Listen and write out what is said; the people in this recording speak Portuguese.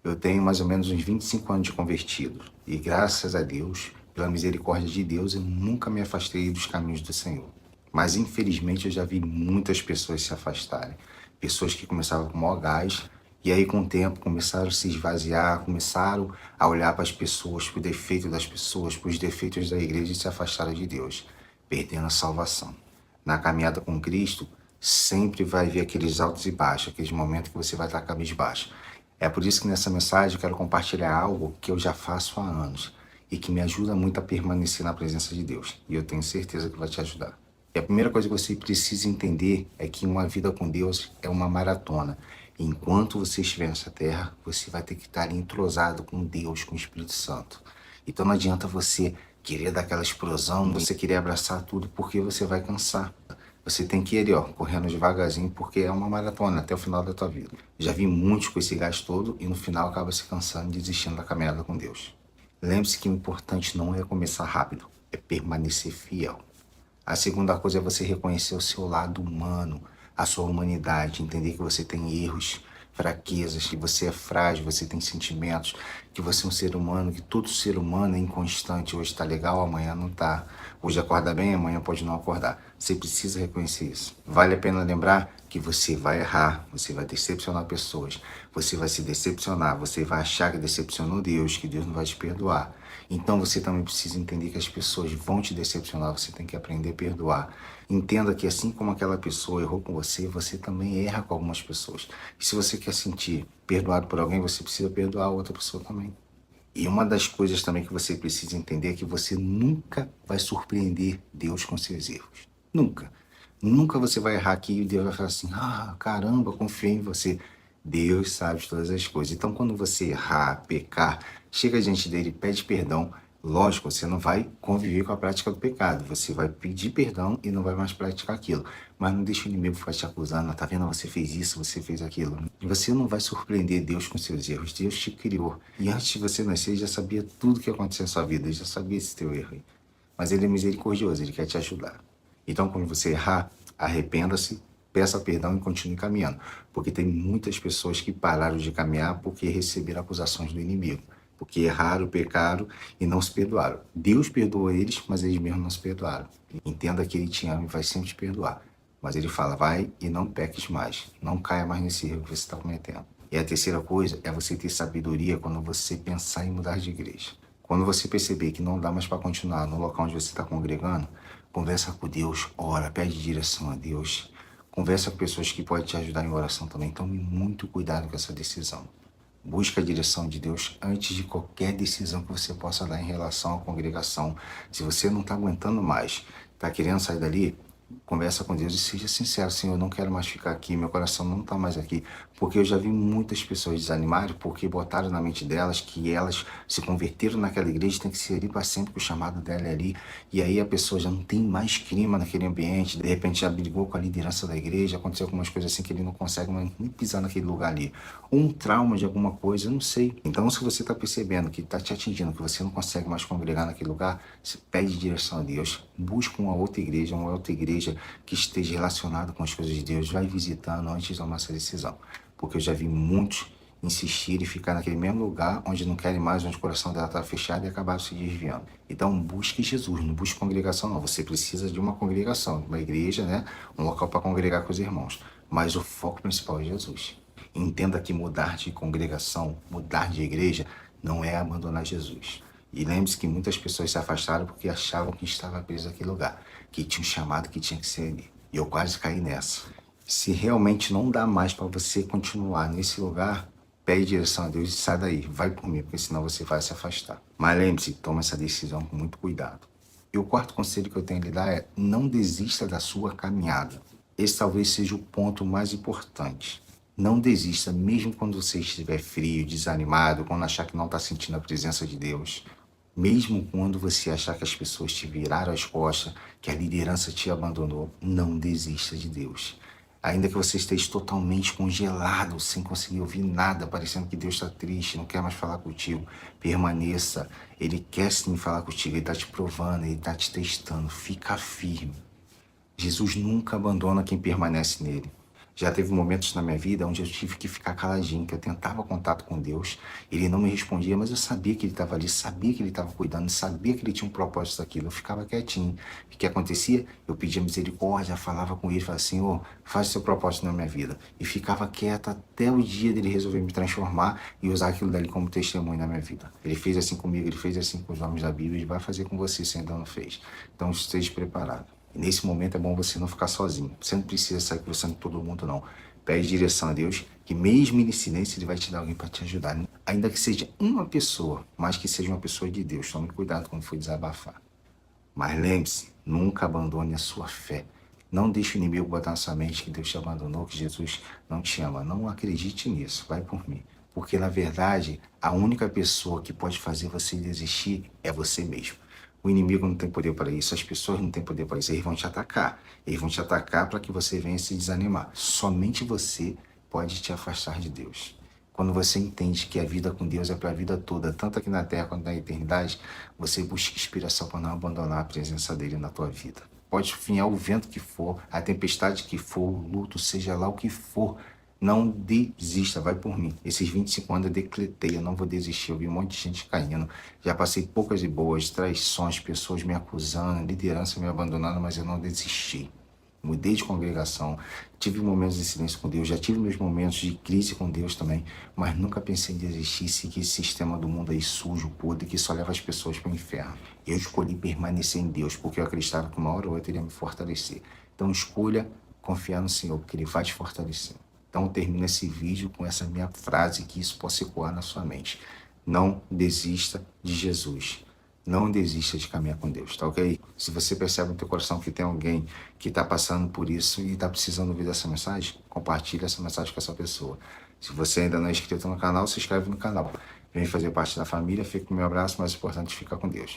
Eu tenho mais ou menos uns 25 anos de convertido. E graças a Deus, pela misericórdia de Deus, eu nunca me afastei dos caminhos do Senhor. Mas infelizmente eu já vi muitas pessoas se afastarem. Pessoas que começavam com maior gás e aí com o tempo começaram a se esvaziar, começaram a olhar para as pessoas, para o defeito das pessoas, para os defeitos da igreja e se afastaram de Deus, perdendo a salvação. Na caminhada com Cristo, sempre vai haver aqueles altos e baixos, aqueles momentos que você vai estar cabisbaixo. É por isso que nessa mensagem eu quero compartilhar algo que eu já faço há anos e que me ajuda muito a permanecer na presença de Deus. E eu tenho certeza que vai te ajudar. E a primeira coisa que você precisa entender é que uma vida com Deus é uma maratona. Enquanto você estiver nessa terra, você vai ter que estar entrosado com Deus, com o Espírito Santo. Então não adianta você querer dar aquela explosão, você querer abraçar tudo, porque você vai cansar. Você tem que ir ali, ó, correndo devagarzinho, porque é uma maratona até o final da tua vida. Já vi muitos com esse gás todo e no final acaba se cansando e desistindo da caminhada com Deus. Lembre-se que o importante não é começar rápido, é permanecer fiel. A segunda coisa é você reconhecer o seu lado humano, a sua humanidade, entender que você tem erros, fraquezas, que você é frágil, você tem sentimentos, que você é um ser humano, que todo ser humano é inconstante. Hoje está legal, amanhã não está. Hoje acorda bem, amanhã pode não acordar. Você precisa reconhecer isso. Vale a pena lembrar que você vai errar, você vai decepcionar pessoas, você vai se decepcionar, você vai achar que decepcionou Deus, que Deus não vai te perdoar. Então você também precisa entender que as pessoas vão te decepcionar, você tem que aprender a perdoar. Entenda que assim como aquela pessoa errou com você, você também erra com algumas pessoas. E se você quer sentir perdoado por alguém, você precisa perdoar a outra pessoa também. E uma das coisas também que você precisa entender é que você nunca vai surpreender Deus com seus erros. Nunca. Nunca você vai errar aqui e Deus vai falar assim, ah, caramba, confiei em você. Deus sabe de todas as coisas. Então, quando você errar, pecar, chega diante dele e pede perdão. Lógico, você não vai conviver com a prática do pecado. Você vai pedir perdão e não vai mais praticar aquilo. Mas não deixa o inimigo ficar te acusando. Tá vendo? Você fez isso, você fez aquilo. Você não vai surpreender Deus com seus erros. Deus te criou. E antes de você nascer, ele já sabia tudo que ia acontecer na sua vida. Ele já sabia esse teu erro aí. Mas ele é misericordioso, ele quer te ajudar. Então, quando você errar, arrependa-se, peça perdão e continue caminhando. Porque tem muitas pessoas que pararam de caminhar porque receberam acusações do inimigo. Porque erraram, pecaram e não se perdoaram. Deus perdoou eles, mas eles mesmos não se perdoaram. Entenda que ele te ama e vai sempre te perdoar. Mas ele fala, vai e não peques mais. Não caia mais nesse erro que você está cometendo. E a terceira coisa é você ter sabedoria quando você pensar em mudar de igreja. Quando você perceber que não dá mais para continuar no local onde você está congregando, conversa com Deus, ora, pede direção a Deus. Conversa com pessoas que podem te ajudar em oração também. Tome muito cuidado com essa decisão. Busca a direção de Deus antes de qualquer decisão que você possa dar em relação à congregação. Se você não está aguentando mais, está querendo sair dali, conversa com Deus e seja sincero, Senhor, eu não quero mais ficar aqui, meu coração não está mais aqui. Porque eu já vi muitas pessoas desanimarem porque botaram na mente delas que elas se converteram naquela igreja, tem que ser ali para sempre, que o chamado dela é ali. E aí a pessoa já não tem mais clima naquele ambiente, de repente já brigou com a liderança da igreja, aconteceu algumas coisas assim que ele não consegue mais nem pisar naquele lugar ali. Ou um trauma de alguma coisa, eu não sei. Então se você está percebendo que está te atingindo, que você não consegue mais congregar naquele lugar, você pede direção a Deus, busca uma outra igreja que esteja relacionada com as coisas de Deus, vai visitando antes de tomar essa decisão. Porque eu já vi muitos insistir e ficar naquele mesmo lugar onde não querem mais, onde o coração dela está fechado e acabaram se desviando. Então busque Jesus, não busque congregação não. Você precisa de uma congregação, uma igreja, né? Um local para congregar com os irmãos. Mas o foco principal é Jesus. Entenda que mudar de congregação, mudar de igreja, não é abandonar Jesus. E lembre-se que muitas pessoas se afastaram porque achavam que estava preso naquele lugar, que tinha um chamado que tinha que ser ali. E eu quase caí nessa. Se realmente não dá mais para você continuar nesse lugar, pede direção a Deus e sai daí. Vai por mim, porque senão você vai se afastar. Mas lembre-se, toma essa decisão com muito cuidado. E o quarto conselho que eu tenho a lhe dar é não desista da sua caminhada. Esse talvez seja o ponto mais importante. Não desista, mesmo quando você estiver frio, desanimado, quando achar que não está sentindo a presença de Deus. Mesmo quando você achar que as pessoas te viraram as costas, que a liderança te abandonou, não desista de Deus. Ainda que você esteja totalmente congelado, sem conseguir ouvir nada, parecendo que Deus está triste, não quer mais falar contigo, permaneça. Ele quer sim falar contigo, Ele está te provando, Ele está te testando. Fica firme. Jesus nunca abandona quem permanece nele. Já teve momentos na minha vida onde eu tive que ficar caladinho, que eu tentava contato com Deus, ele não me respondia, mas eu sabia que ele estava ali, sabia que ele estava cuidando, sabia que ele tinha um propósito daquilo. Eu ficava quietinho. O que acontecia? Eu pedia misericórdia, falava com ele, falava, Senhor, faz o seu propósito na minha vida. E ficava quieto até o dia dele resolver me transformar e usar aquilo dali como testemunho na minha vida. Ele fez assim comigo, ele fez assim com os homens da Bíblia, ele vai fazer com você se ainda não fez. Então esteja preparado. E nesse momento é bom você não ficar sozinho. Você não precisa sair conversando com todo mundo, não. Pede direção a Deus, que mesmo em silêncio Ele vai te dar alguém para te ajudar. Ainda que seja uma pessoa, mas que seja uma pessoa de Deus. Tome cuidado quando for desabafar. Mas lembre-se, nunca abandone a sua fé. Não deixe o inimigo botar na sua mente que Deus te abandonou, que Jesus não te ama. Não acredite nisso, vai por mim. Porque, na verdade, a única pessoa que pode fazer você desistir é você mesmo. O inimigo não tem poder para isso, as pessoas não têm poder para isso. Eles vão te atacar. Eles vão te atacar para que você venha se desanimar. Somente você pode te afastar de Deus. Quando você entende que a vida com Deus é para a vida toda, tanto aqui na Terra quanto na eternidade, você busca inspiração para não abandonar a presença dele na tua vida. Pode vinhar o vento que for, a tempestade que for, o luto, seja lá o que for, não desista, vai por mim. Esses 25 anos eu decretei, eu não vou desistir. Eu vi um monte de gente caindo. Já passei poucas e boas, traições, pessoas me acusando, liderança me abandonando, mas eu não desisti. Mudei de congregação, tive momentos de silêncio com Deus, já tive meus momentos de crise com Deus também, mas nunca pensei em desistir, seguir esse sistema do mundo aí sujo, podre, que só leva as pessoas para o inferno. Eu escolhi permanecer em Deus, porque eu acreditava que uma hora ou outra Ele ia me fortalecer. Então escolha confiar no Senhor, porque Ele vai te fortalecer. Então termina esse vídeo com essa minha frase, que isso possa ecoar na sua mente. Não desista de Jesus. Não desista de caminhar com Deus, tá ok? Se você percebe no teu coração que tem alguém que está passando por isso e está precisando ouvir essa mensagem, compartilhe essa mensagem com essa pessoa. Se você ainda não é inscrito no canal, se inscreve no canal. Vem fazer parte da família, fica com o meu abraço, mas o importante é ficar com Deus.